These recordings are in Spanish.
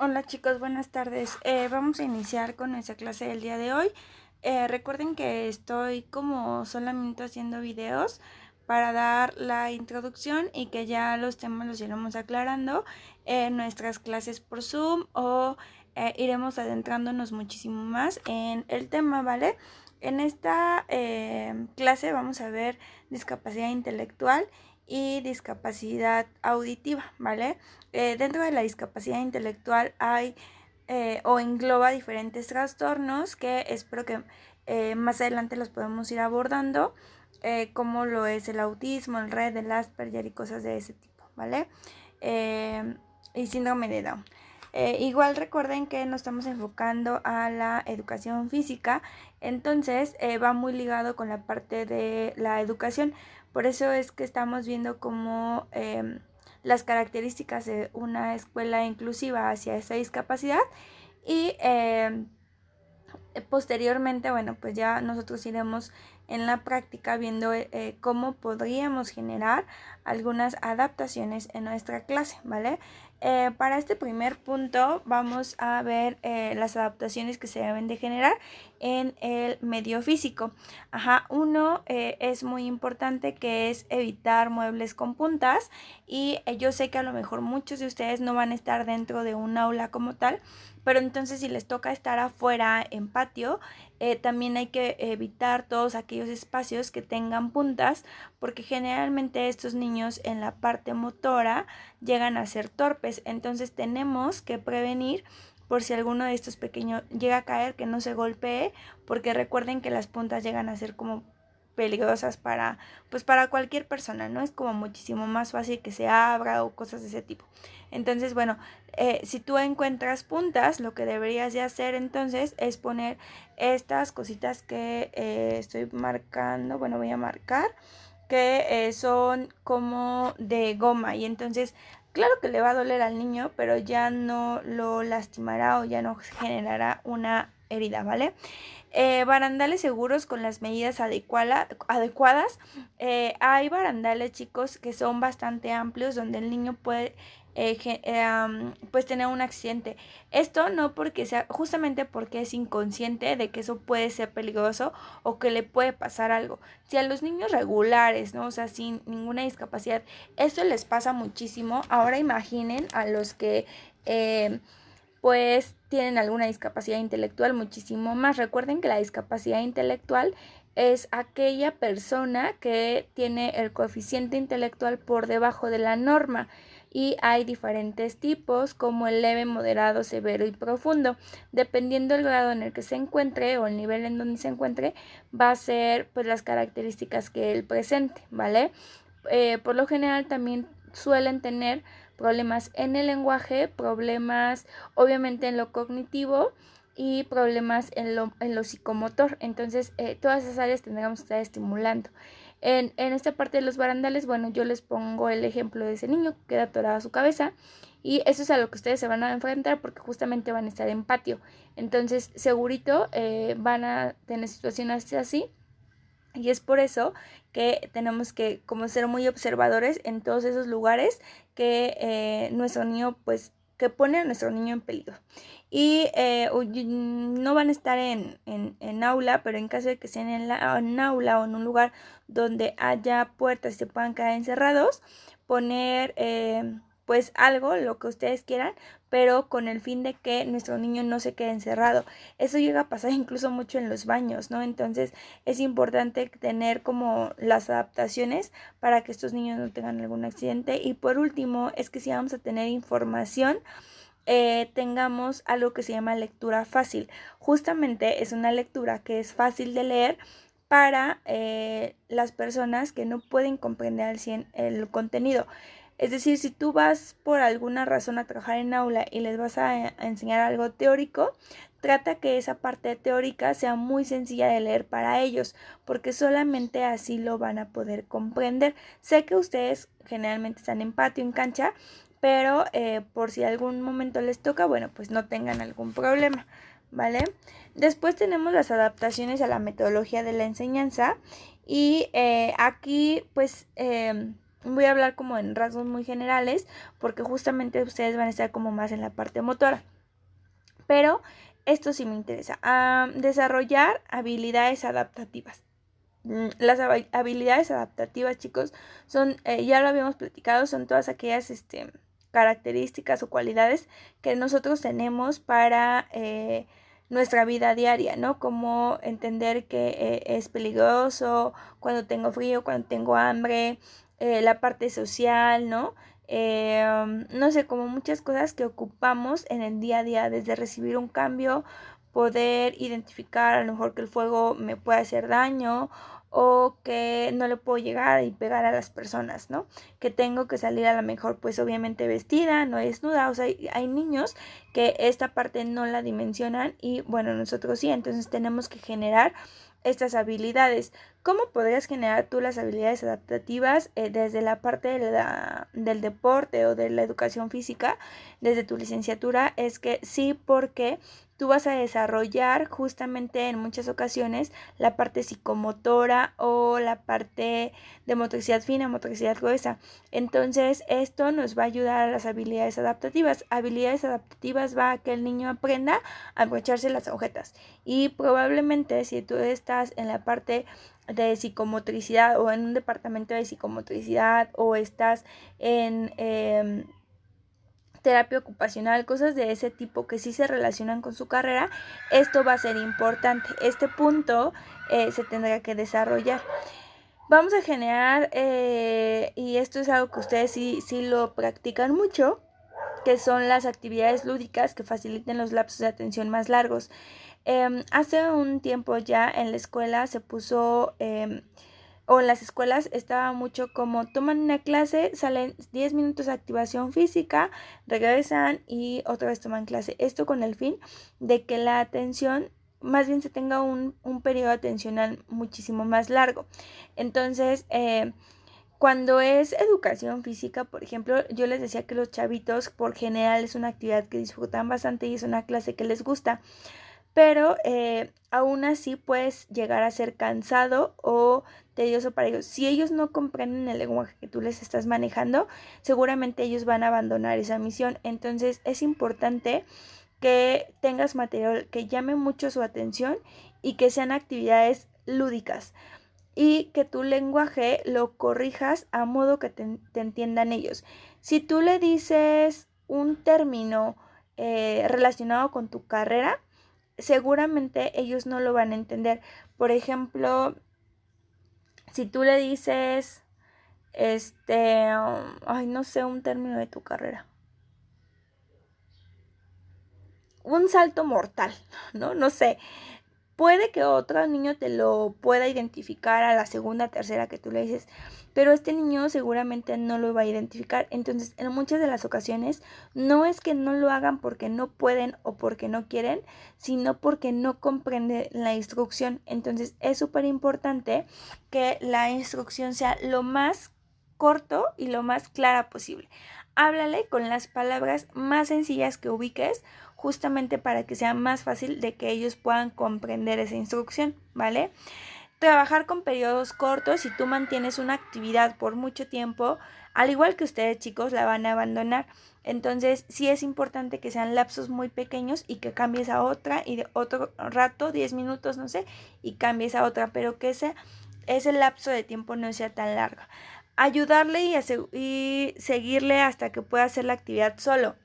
Hola chicos, buenas tardes. Vamos a iniciar con nuestra clase del día de hoy. Recuerden que estoy como solamente haciendo videos para dar la introducción y que ya los temas los iremos aclarando en nuestras clases por Zoom o iremos adentrándonos muchísimo más en el tema, ¿vale? En esta clase vamos a ver discapacidad intelectual y discapacidad auditiva, ¿vale? Dentro de la discapacidad intelectual hay o engloba diferentes trastornos que espero que más adelante los podemos ir abordando, como lo es el autismo, el RED, el Asperger y cosas de ese tipo, ¿vale? Y síndrome de Down. Igual recuerden que nos estamos enfocando a la educación física, entonces va muy ligado con la parte de la educación. Por eso es que estamos viendo cómo las características de una escuela inclusiva hacia esa discapacidad y posteriormente, bueno, pues ya nosotros iremos en la práctica viendo cómo podríamos generar algunas adaptaciones en nuestra clase, ¿vale? Para este primer punto vamos a ver las adaptaciones que se deben de generar en el medio físico. Uno es muy importante, que es evitar muebles con puntas, y yo sé que a lo mejor muchos de ustedes no van a estar dentro de un aula como tal, pero entonces si les toca estar afuera en patio, también hay que evitar todos aquellos espacios que tengan puntas, porque generalmente estos niños en la parte motora llegan a ser torpes. Entonces tenemos que prevenir por si alguno de estos pequeños llega a caer, que no se golpee, porque recuerden que las puntas llegan a ser como peligrosas para cualquier persona, ¿no? Es como muchísimo más fácil que se abra o cosas de ese tipo. Entonces, bueno, si tú encuentras puntas, lo que deberías de hacer entonces es poner estas cositas que estoy marcando, bueno, voy a marcar, que son como de goma, y entonces claro que le va a doler al niño, pero ya no lo lastimará o ya no generará una herida, ¿vale? Barandales seguros con las medidas adecuadas. Hay barandales, chicos, que son bastante amplios, donde el niño puede pues tener un accidente. Esto no porque sea, justamente porque es inconsciente de que eso puede ser peligroso o que le puede pasar algo. Si a los niños regulares, ¿no? O sea, sin ninguna discapacidad, esto les pasa muchísimo. Ahora imaginen a los que pues tienen alguna discapacidad intelectual muchísimo más. Recuerden que la discapacidad intelectual es aquella persona que tiene el coeficiente intelectual por debajo de la norma, y hay diferentes tipos, como el leve, moderado, severo y profundo. Dependiendo del grado en el que se encuentre o el nivel en donde se encuentre, va a ser pues las características que él presente, ¿vale? Por lo general también suelen tener problemas en el lenguaje, problemas obviamente en lo cognitivo y problemas en lo psicomotor. Entonces, todas esas áreas tendríamos que estar estimulando. En esta parte de los barandales, bueno, yo les pongo el ejemplo de ese niño que queda atorada su cabeza, y eso es a lo que ustedes se van a enfrentar porque justamente van a estar en patio. Entonces, segurito van a tener situaciones así. Y es por eso que tenemos que como ser muy observadores en todos esos lugares que nuestro niño, pues, que pone a nuestro niño en peligro. Y no van a estar en aula, pero en caso de que estén en aula o en un lugar donde haya puertas y se puedan quedar encerrados, poner pues algo, lo que ustedes quieran, pero con el fin de que nuestro niño no se quede encerrado. Eso llega a pasar incluso mucho en los baños, ¿no? Entonces es importante tener como las adaptaciones para que estos niños no tengan algún accidente. Y por último, es que si vamos a tener información, tengamos algo que se llama lectura fácil. Justamente es una lectura que es fácil de leer para las personas que no pueden comprender al 100 el contenido. Es decir, si tú vas por alguna razón a trabajar en aula y les vas a enseñar algo teórico, trata que esa parte teórica sea muy sencilla de leer para ellos, porque solamente así lo van a poder comprender. Sé que ustedes generalmente están en patio, en cancha, pero por si algún momento les toca, bueno, pues no tengan algún problema, ¿vale? Después tenemos las adaptaciones a la metodología de la enseñanza, y aquí pues Voy a hablar como en rasgos muy generales porque justamente ustedes van a estar como más en la parte motora. Pero esto sí me interesa. Desarrollar habilidades adaptativas. Las habilidades adaptativas, chicos, son, ya lo habíamos platicado, son todas aquellas características o cualidades que nosotros tenemos para nuestra vida diaria, ¿no? Como entender que es peligroso, cuando tengo frío, cuando tengo hambre, la parte social, ¿no? No sé, como muchas cosas que ocupamos en el día a día, desde recibir un cambio, poder identificar a lo mejor que el fuego me puede hacer daño o que no le puedo llegar y pegar a las personas, ¿no? Que tengo que salir a lo mejor pues obviamente vestida, no desnuda, o sea, hay niños que esta parte no la dimensionan y bueno, nosotros sí, entonces tenemos que generar estas habilidades. ¿Cómo podrías generar tú las habilidades adaptativas desde la parte del deporte o de la educación física, desde tu licenciatura? Es que sí, porque tú vas a desarrollar justamente en muchas ocasiones la parte psicomotora o la parte de motricidad fina, motricidad gruesa. Entonces, esto nos va a ayudar a las habilidades adaptativas. Habilidades adaptativas va a que el niño aprenda a abrocharse las agujetas. Y probablemente si tú estás en la parte de psicomotricidad o en un departamento de psicomotricidad o estás en terapia ocupacional, cosas de ese tipo que sí se relacionan con su carrera, esto va a ser importante. Este punto se tendrá que desarrollar. Vamos a generar, y esto es algo que ustedes sí lo practican mucho, que son las actividades lúdicas que faciliten los lapsos de atención más largos. Hace un tiempo ya en la escuela se puso, o en las escuelas estaba mucho como toman una clase, salen 10 minutos de activación física, regresan y otra vez toman clase. Esto con el fin de que la atención más bien se tenga un periodo atencional muchísimo más largo. Entonces, cuando es educación física, por ejemplo, yo les decía que los chavitos por general es una actividad que disfrutan bastante y es una clase que les gusta, pero aún así puedes llegar a ser cansado o tedioso para ellos. Si ellos no comprenden el lenguaje que tú les estás manejando, seguramente ellos van a abandonar esa misión. Entonces es importante que tengas material que llame mucho su atención y que sean actividades lúdicas y que tu lenguaje lo corrijas a modo que te entiendan ellos. Si tú le dices un término relacionado con tu carrera, seguramente ellos no lo van a entender. Por ejemplo, si tú le dices, ay, no sé, un término de tu carrera. Un salto mortal, ¿no? No sé. Puede que otro niño te lo pueda identificar a la segunda, tercera que tú le dices, pero este niño seguramente no lo va a identificar. Entonces, en muchas de las ocasiones, no es que no lo hagan porque no pueden o porque no quieren, sino porque no comprenden la instrucción. Entonces, es súper importante que la instrucción sea lo más corto y lo más clara posible. Háblale con las palabras más sencillas que ubiques, justamente para que sea más fácil de que ellos puedan comprender esa instrucción, ¿vale? Trabajar con periodos cortos. Si tú mantienes una actividad por mucho tiempo, al igual que ustedes, chicos, la van a abandonar. Entonces sí es importante que sean lapsos muy pequeños y que cambies a otra y de otro rato, 10 minutos, no sé, y cambies a otra, pero que ese lapso de tiempo no sea tan largo. Ayudarle y seguirle hasta que pueda hacer la actividad solo.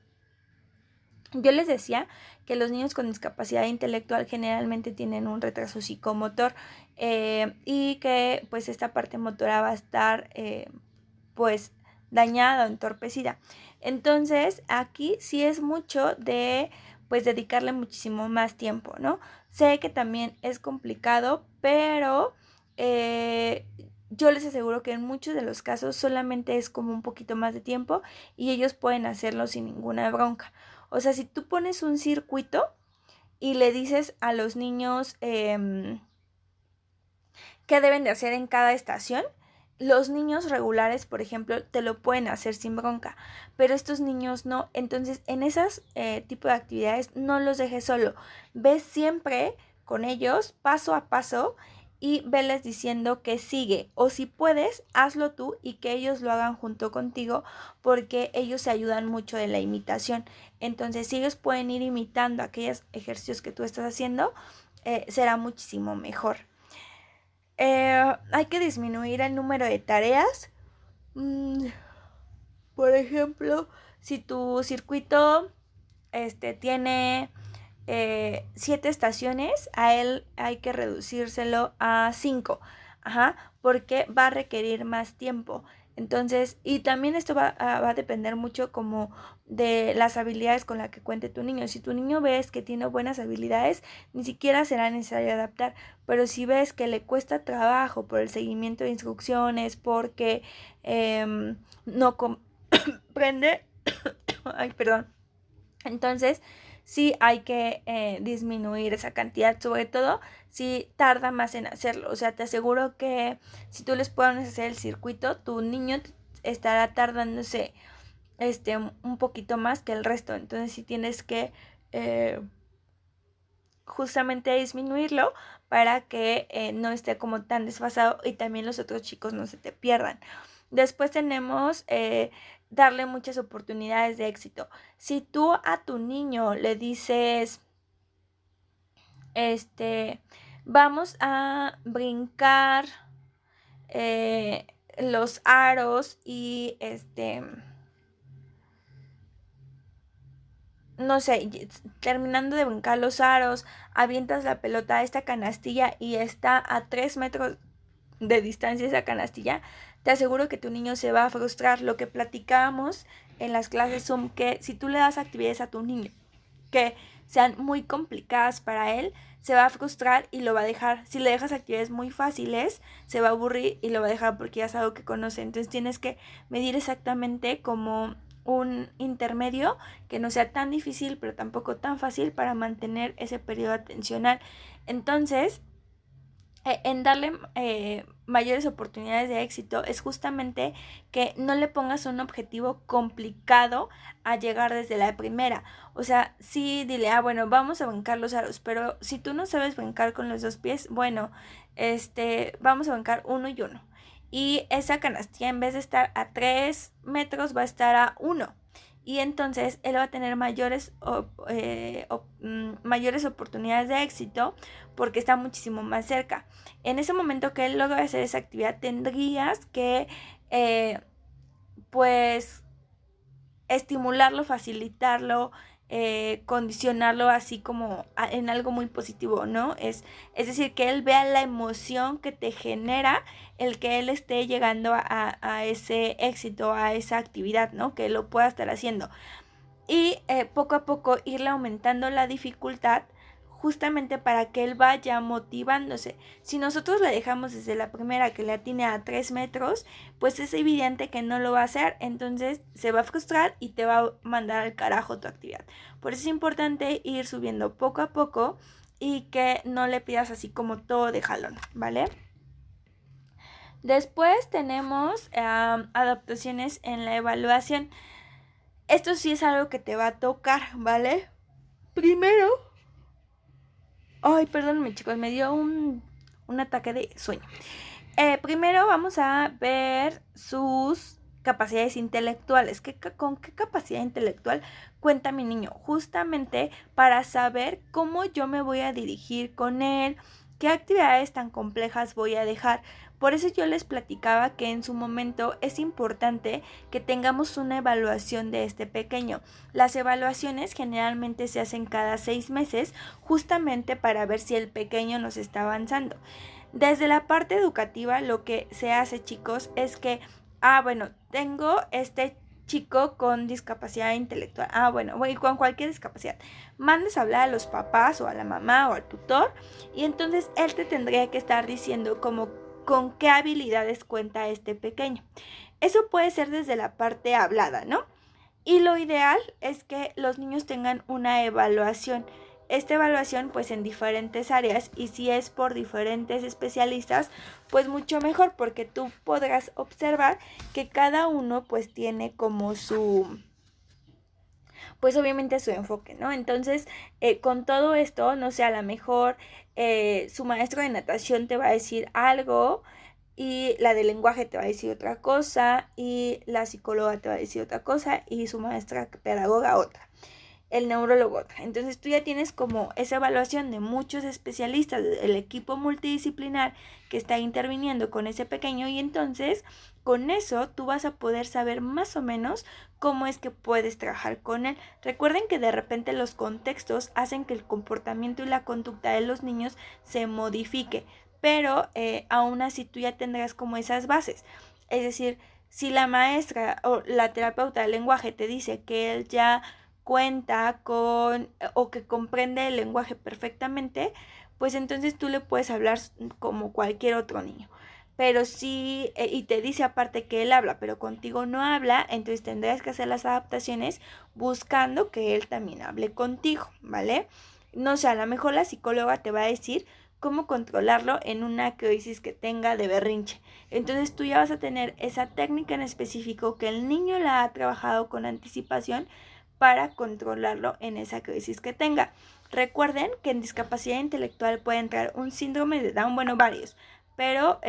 Yo les decía que los niños con discapacidad intelectual generalmente tienen un retraso psicomotor y que pues esta parte motora va a estar pues dañada o entorpecida. Entonces aquí sí es mucho de pues dedicarle muchísimo más tiempo, ¿no? Sé que también es complicado, pero yo les aseguro que en muchos de los casos solamente es como un poquito más de tiempo y ellos pueden hacerlo sin ninguna bronca. O sea, si tú pones un circuito y le dices a los niños qué deben de hacer en cada estación, los niños regulares, por ejemplo, te lo pueden hacer sin bronca, pero estos niños no. Entonces, en esas tipo de actividades no los dejes solo. Ves siempre con ellos paso a paso y veles diciendo que sigue, o si puedes, hazlo tú y que ellos lo hagan junto contigo, porque ellos se ayudan mucho de la imitación. Entonces, si ellos pueden ir imitando aquellos ejercicios que tú estás haciendo, será muchísimo mejor. Hay que disminuir el número de tareas. Por ejemplo, si tu circuito tiene 7 estaciones, a él hay que reducírselo a 5, porque va a requerir más tiempo. Entonces, y también esto va a depender mucho como de las habilidades con las que cuente tu niño. Si tu niño ves que tiene buenas habilidades, ni siquiera será necesario adaptar. Pero si ves que le cuesta trabajo por el seguimiento de instrucciones, porque no comprende, ay, perdón. Entonces, sí hay que disminuir esa cantidad, sobre todo si tarda más en hacerlo. O sea, te aseguro que si tú les pones hacer el circuito, tu niño estará tardándose un poquito más que el resto. Entonces, sí tienes que justamente disminuirlo para que no esté como tan desfasado y también los otros chicos no se te pierdan. Después tenemos darle muchas oportunidades de éxito. Si tú a tu niño le dices, vamos a brincar los aros y no sé, terminando de brincar los aros, avientas la pelota a esta canastilla y está a 3 metros de distancia esa canastilla, te aseguro que tu niño se va a frustrar. Lo que platicábamos en las clases Zoom, que si tú le das actividades a tu niño que sean muy complicadas para él, se va a frustrar y lo va a dejar. Si le dejas actividades muy fáciles, se va a aburrir y lo va a dejar porque ya es algo que conoce. Entonces tienes que medir exactamente como un intermedio que no sea tan difícil pero tampoco tan fácil para mantener ese periodo atencional. Entonces, en darle mayores oportunidades de éxito es justamente que no le pongas un objetivo complicado a llegar desde la primera. O sea, sí dile, bueno, vamos a brincar los aros, pero si tú no sabes brincar con los 2 pies, bueno, vamos a brincar 1 y 1. Y esa canastilla, en vez de estar a 3 metros, va a estar a 1. Y entonces él va a tener mayores oportunidades de éxito porque está muchísimo más cerca. En ese momento que él logra hacer esa actividad, tendrías que pues estimularlo, facilitarlo, condicionarlo así como en algo muy positivo, ¿no? Es decir, que él vea la emoción que te genera el que él esté llegando a ese éxito, a esa actividad, ¿no? Que lo pueda estar haciendo. Y poco a poco irle aumentando la dificultad justamente para que él vaya motivándose. Si nosotros le dejamos desde la primera que le atine a 3 metros, pues es evidente que no lo va a hacer, entonces se va a frustrar y te va a mandar al carajo tu actividad. Por eso es importante ir subiendo poco a poco y que no le pidas así como todo de jalón, ¿vale? Después tenemos adaptaciones en la evaluación. Esto sí es algo que te va a tocar, ¿vale? Primero, ay, perdónenme chicos, me dio un ataque de sueño. Primero vamos a ver sus capacidades intelectuales. ¿Con qué capacidad intelectual cuenta mi niño? Justamente para saber cómo yo me voy a dirigir con él, qué actividades tan complejas voy a dejar. Por eso yo les platicaba que en su momento es importante que tengamos una evaluación de este pequeño. Las evaluaciones generalmente se hacen cada 6 meses, justamente para ver si el pequeño nos está avanzando. Desde la parte educativa, lo que se hace, chicos, es que, bueno, tengo este chico con discapacidad intelectual. Bueno, con cualquier discapacidad. Mandes a hablar a los papás o a la mamá o al tutor y entonces él te tendría que estar diciendo como con qué habilidades cuenta este pequeño. Eso puede ser desde la parte hablada, ¿no? Y lo ideal es que los niños tengan una evaluación. Esta evaluación pues en diferentes áreas y si es por diferentes especialistas pues mucho mejor porque tú podrás observar que cada uno pues tiene como pues obviamente su enfoque, ¿no? Entonces, con todo esto, no sé, a lo mejor su maestro de natación te va a decir algo y la de lenguaje te va a decir otra cosa y la psicóloga te va a decir otra cosa y su maestra pedagoga otra, el neurólogo otra. Entonces tú ya tienes como esa evaluación de muchos especialistas, el equipo multidisciplinar que está interviniendo con ese pequeño, y entonces con eso tú vas a poder saber más o menos cómo es que puedes trabajar con él. Recuerden que de repente los contextos hacen que el comportamiento y la conducta de los niños se modifique, pero aún así tú ya tendrás como esas bases. Es decir, si la maestra o la terapeuta del lenguaje te dice que él ya cuenta con o que comprende el lenguaje perfectamente, pues entonces tú le puedes hablar como cualquier otro niño. Pero si, y te dice aparte que él habla, pero contigo no habla, entonces tendrás que hacer las adaptaciones buscando que él también hable contigo, ¿vale? No sé, a lo mejor la psicóloga te va a decir cómo controlarlo en una crisis que tenga de berrinche. Entonces tú ya vas a tener esa técnica en específico que el niño la ha trabajado con anticipación para controlarlo en esa crisis que tenga. Recuerden que en discapacidad intelectual puede entrar un síndrome de Down, bueno, varios, pero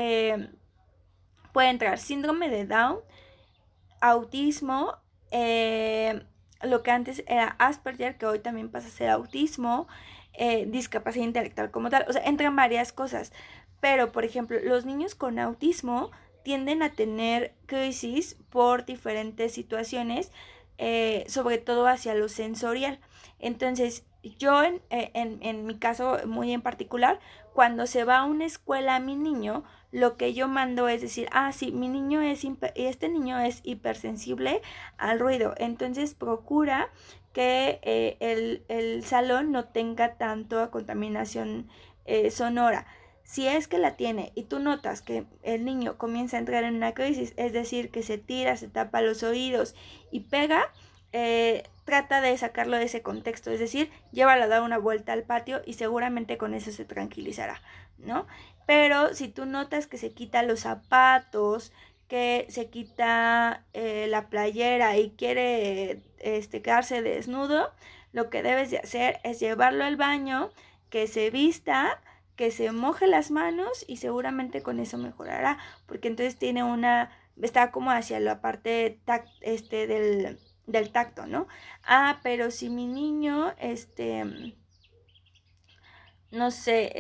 puede entrar síndrome de Down, autismo, lo que antes era Asperger, que hoy también pasa a ser autismo, discapacidad intelectual como tal. O sea, entran varias cosas. Pero, por ejemplo, los niños con autismo tienden a tener crisis por diferentes situaciones, sobre todo hacia lo sensorial. Entonces, yo en mi caso muy en particular, cuando se va a una escuela mi niño, lo que yo mando es decir, sí, mi niño este niño es hipersensible al ruido, entonces procura que el salón no tenga tanto contaminación sonora. Si es que la tiene y tú notas que el niño comienza a entrar en una crisis, es decir, que se tira, se tapa los oídos y pega, trata de sacarlo de ese contexto, es decir, llévalo a dar una vuelta al patio y seguramente con eso se tranquilizará, ¿no? Pero si tú notas que se quita los zapatos, que se quita la playera y quiere quedarse desnudo, lo que debes de hacer es llevarlo al baño, que se vista, que se moje las manos y seguramente con eso mejorará, porque entonces está como hacia la parte del tacto, ¿no? Pero si mi niño, no sé,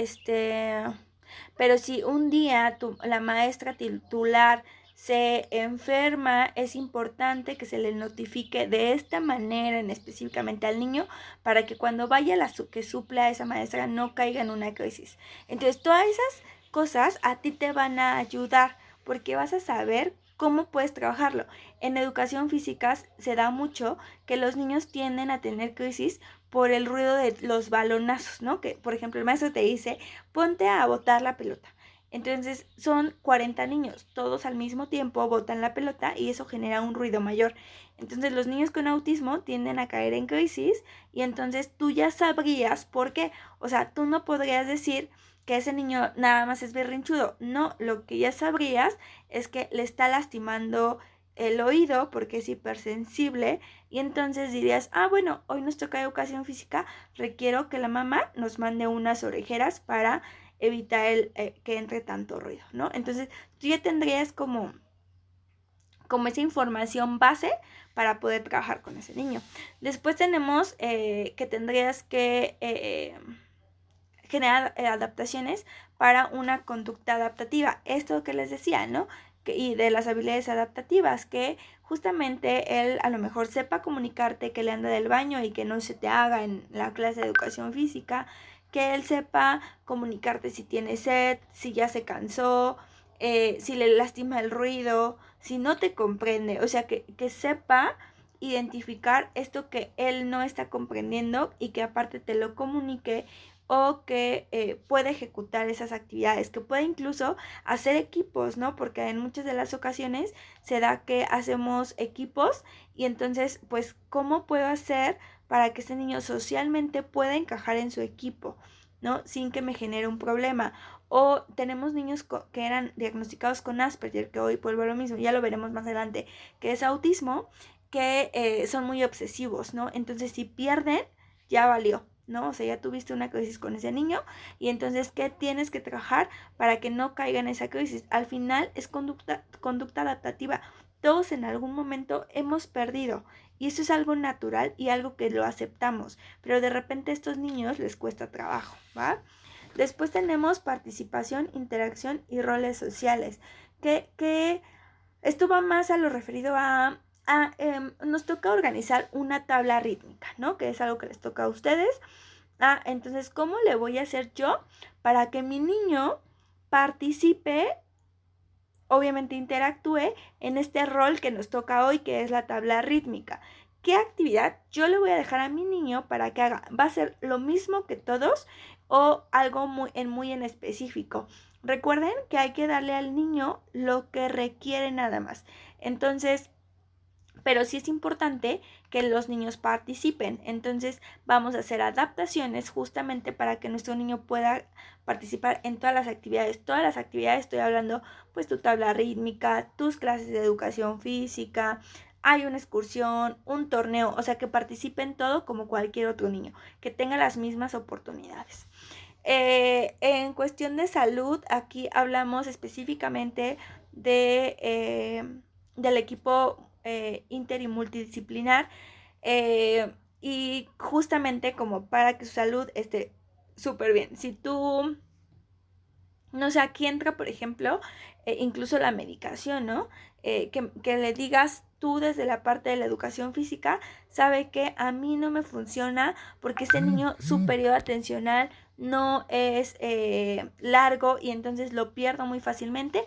pero si un día la maestra titular se enferma, es importante que se le notifique de esta manera en específicamente al niño para que cuando vaya que supla a esa maestra no caiga en una crisis. Entonces, todas esas cosas a ti te van a ayudar porque vas a saber cómo puedes trabajarlo. En educación física se da mucho que los niños tienden a tener crisis por el ruido de los balonazos, ¿no? Que, por ejemplo, el maestro te dice, ponte a botar la pelota. Entonces son 40 niños, todos al mismo tiempo botan la pelota y eso genera un ruido mayor. Entonces los niños con autismo tienden a caer en crisis y entonces tú ya sabrías por qué. O sea, tú no podrías decir que ese niño nada más es berrinchudo. No, lo que ya sabrías es que le está lastimando el oído porque es hipersensible y entonces dirías, bueno, hoy nos toca educación física, requiero que la mamá nos mande unas orejeras para evitar que entre tanto ruido, ¿no? Entonces tú ya tendrías como esa información base para poder trabajar con ese niño. Después tenemos que tendrías que generar adaptaciones para una conducta adaptativa. Esto que les decía, ¿no? Y de las habilidades adaptativas, que justamente él a lo mejor sepa comunicarte que le anda del baño y que no se te haga en la clase de educación física, que él sepa comunicarte si tiene sed, si ya se cansó, si le lastima el ruido, si no te comprende, o sea, que sepa identificar esto que él no está comprendiendo y que aparte te lo comunique o que puede ejecutar esas actividades, que puede incluso hacer equipos, ¿no? Porque en muchas de las ocasiones se da que hacemos equipos y entonces, pues, ¿cómo puedo hacer para que ese niño socialmente pueda encajar en su equipo, ¿no? Sin que me genere un problema. O tenemos niños que eran diagnosticados con Asperger, que hoy vuelvo a lo mismo, ya lo veremos más adelante, que es autismo, que son muy obsesivos, ¿no? Entonces, si pierden, ya valió, ¿no? O sea, ya tuviste una crisis con ese niño y entonces, ¿qué tienes que trabajar para que no caiga en esa crisis? Al final es conducta adaptativa. Todos en algún momento hemos perdido y eso es algo natural y algo que lo aceptamos, pero de repente a estos niños les cuesta trabajo, ¿va? Después tenemos participación, interacción y roles sociales, que esto va más a lo referido nos toca organizar una tabla rítmica, ¿no? Que es algo que les toca a ustedes. Entonces, ¿cómo le voy a hacer yo para que mi niño participe, obviamente interactúe en este rol que nos toca hoy, que es la tabla rítmica? ¿Qué actividad yo le voy a dejar a mi niño para que haga? ¿Va a ser lo mismo que todos o algo muy en específico? Recuerden que hay que darle al niño lo que requiere nada más. Entonces, pero sí es importante que los niños participen. Entonces vamos a hacer adaptaciones justamente para que nuestro niño pueda participar en todas las actividades. Todas las actividades, estoy hablando pues tu tabla rítmica, tus clases de educación física, hay una excursión, un torneo, o sea que participen todo como cualquier otro niño, que tenga las mismas oportunidades. En cuestión de salud, aquí hablamos específicamente del equipo inter y multidisciplinar, y justamente como para que su salud esté súper bien. Si tú, no sé, aquí entra, por ejemplo, incluso la medicación, ¿no? Que le digas tú desde la parte de la educación física, sabe que a mí no me funciona porque este niño su periodo atencional no es largo y entonces lo pierdo muy fácilmente.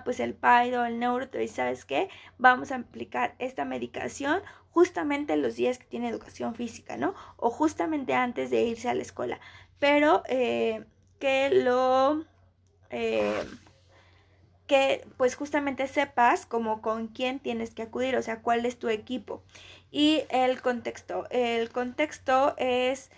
Pues el Pyro, el Neuro, y ¿sabes qué? Vamos a aplicar esta medicación justamente los días que tiene educación física, ¿no? O justamente antes de irse a la escuela. Pero que lo... Eh, que pues justamente sepas como con quién tienes que acudir, o sea, cuál es tu equipo. Y el contexto es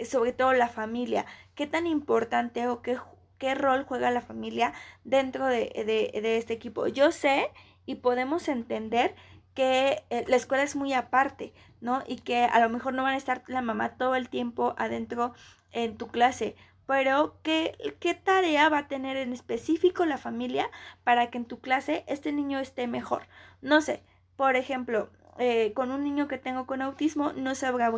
sobre todo la familia, qué tan importante o qué rol juega la familia dentro de este equipo. Yo sé y podemos entender que la escuela es muy aparte, ¿no? Y que a lo mejor no van a estar la mamá todo el tiempo adentro en tu clase, pero ¿qué tarea va a tener en específico la familia para que en tu clase este niño esté mejor? No sé, por ejemplo, con un niño que tengo con autismo no sabía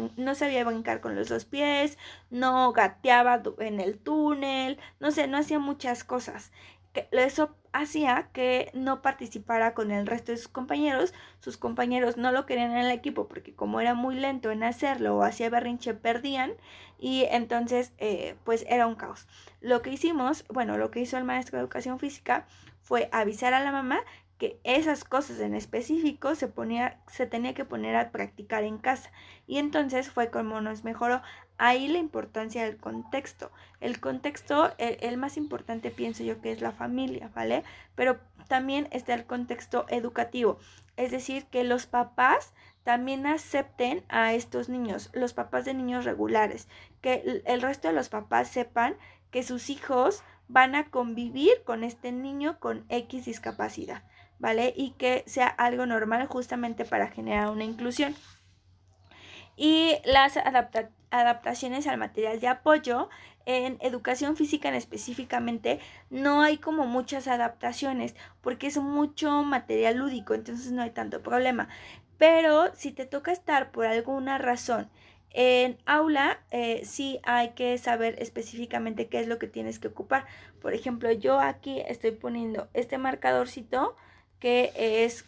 brincar con los dos pies, no gateaba en el túnel, no sé, no hacía muchas cosas. Eso hacía que no participara con el resto de sus compañeros no lo querían en el equipo porque como era muy lento en hacerlo o hacía berrinche perdían y entonces pues era un caos. Lo que hicimos, bueno, lo que hizo el maestro de educación física fue avisar a la mamá que esas cosas en específico se tenía que poner a practicar en casa y entonces fue como nos mejoró. Ahí la importancia del contexto. El contexto, el más importante pienso yo que es la familia, ¿vale? Pero también está el contexto educativo, es decir, que los papás también acepten a estos niños, los papás de niños regulares, que el resto de los papás sepan que sus hijos van a convivir con este niño con X discapacidad, ¿vale? Y que sea algo normal justamente para generar una inclusión. Y las adaptaciones al material de apoyo. En educación física en específicamente no hay como muchas adaptaciones porque es mucho material lúdico, entonces no hay tanto problema. Pero si te toca estar por alguna razón en aula, sí hay que saber específicamente qué es lo que tienes que ocupar. Por ejemplo, yo aquí estoy poniendo este marcadorcito que es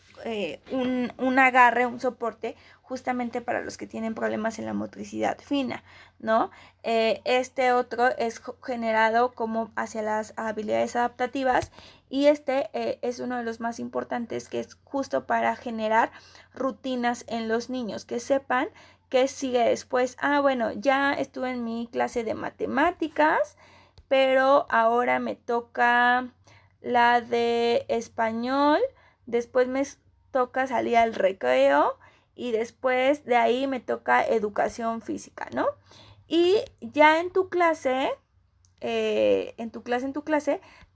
un agarre, un soporte justamente para los que tienen problemas en la motricidad fina, ¿no? Este otro es generado como hacia las habilidades adaptativas y este es uno de los más importantes, que es justo para generar rutinas en los niños, que sepan qué sigue después. Bueno, ya estuve en mi clase de matemáticas, pero ahora me toca la de español, después me toca salir al recreo y después de ahí me toca educación física, ¿no? Y ya en tu clase,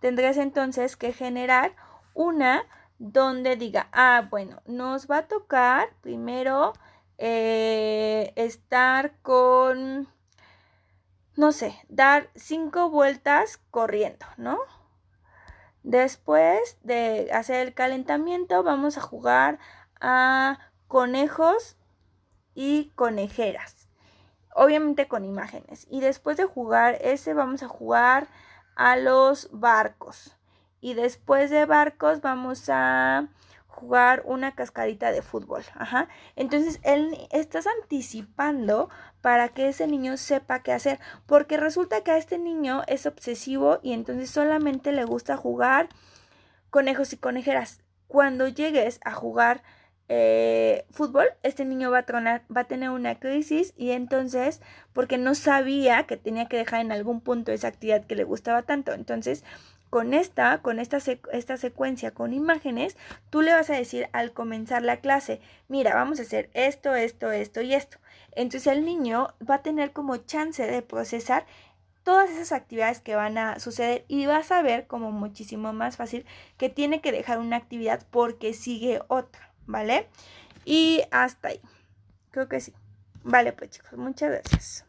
tendrás entonces que generar una donde diga, bueno, nos va a tocar primero estar con, no sé, dar 5 vueltas corriendo, ¿no? Después de hacer el calentamiento, vamos a jugar a conejos y conejeras. Obviamente con imágenes. Y después de jugar ese, vamos a jugar a los barcos. Y después de barcos, vamos a jugar una cascarita de fútbol. Ajá. Entonces, estás anticipando para que ese niño sepa qué hacer. Porque resulta que a este niño es obsesivo y entonces solamente le gusta jugar conejos y conejeras. Cuando llegues a jugar fútbol, este niño va a tener una crisis y entonces, porque no sabía que tenía que dejar en algún punto esa actividad que le gustaba tanto. Entonces, con esta secuencia con imágenes, tú le vas a decir al comenzar la clase, mira, vamos a hacer esto, esto, esto y esto. Entonces el niño va a tener como chance de procesar todas esas actividades que van a suceder y vas a ver como muchísimo más fácil que tiene que dejar una actividad porque sigue otra, ¿vale? Y hasta ahí. Creo que sí. Vale, pues chicos, muchas gracias.